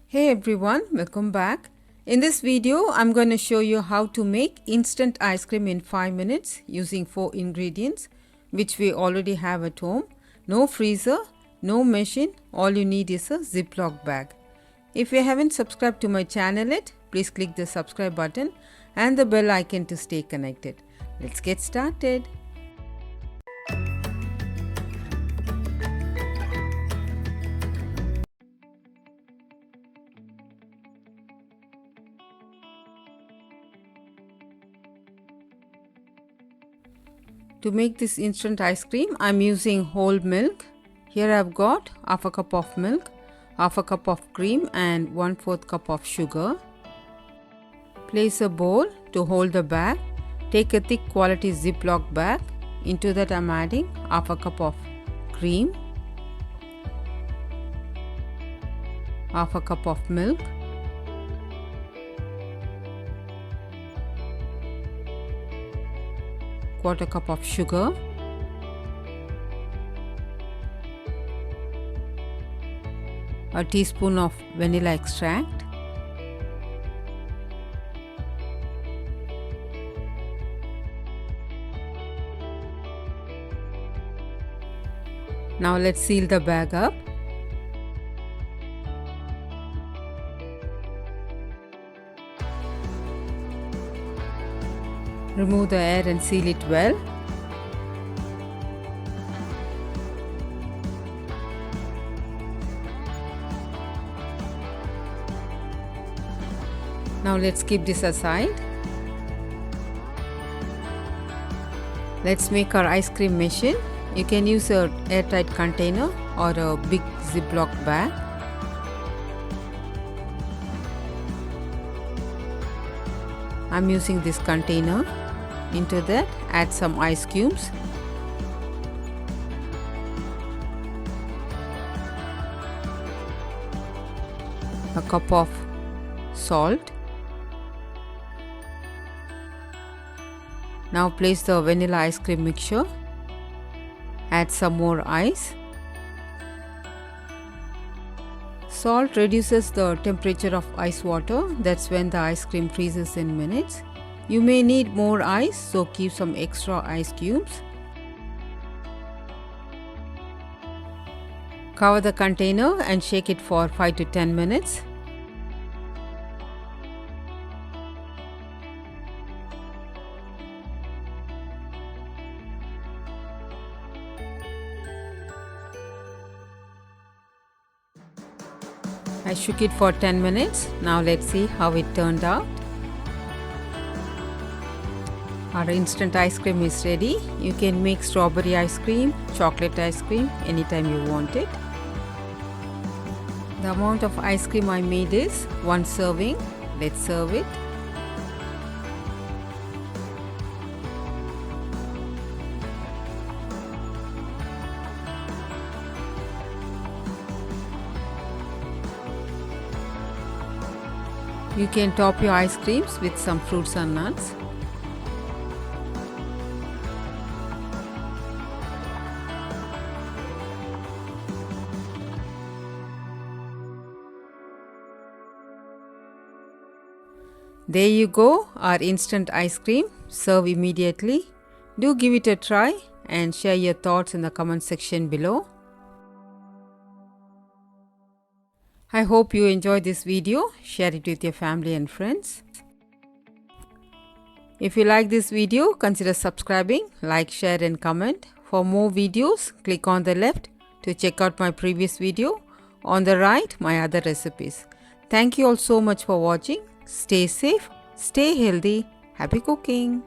Hey everyone, welcome back. In this video, I'm going to show you how to make instant ice cream in 5 minutes using 4 ingredients which we already have at home. No freezer, no machine, all you need is a ziploc bag. If you haven't subscribed to my channel yet, please click the subscribe button and the bell icon to stay connected. Let's get started. To make this instant ice cream, I'm using whole milk. Here I've got half a cup of milk, half a cup of cream and 1/4 cup of sugar. Place a bowl to hold the bag. Take a thick quality ziploc bag. Into that I'm adding half a cup of cream, half a cup of milk, quarter cup of sugar, a teaspoon of vanilla extract, now let's seal the bag up. Remove the air and seal it well. Now let's keep this aside. Let's make our ice cream machine. You can use an airtight container or a big ziploc bag. I'm using this container. Into that, add some ice cubes. A cup of salt. Now place the vanilla ice cream mixture. Add some more ice. Salt reduces the temperature of ice water. That's when the ice cream freezes in minutes. You may need more ice, so keep some extra ice cubes. Cover the container and shake it for 5 to 10 minutes. I shook it for 10 minutes. Now let's see how it turned out. Our instant ice cream is ready. You can make strawberry ice cream, chocolate ice cream anytime you want it. The amount of ice cream I made is 1 serving. Let's serve it. You can top your ice creams with some fruits and nuts. There you go, our instant ice cream. Serve immediately. Do give it a try and share your thoughts in the comment section below. I hope you enjoyed this video. Share it with your family and friends. If you like this video, consider subscribing, like, share and comment. For more videos, click on the left to check out my previous video. On the right, my other recipes. Thank you all so much for watching. Stay safe, stay healthy, happy cooking.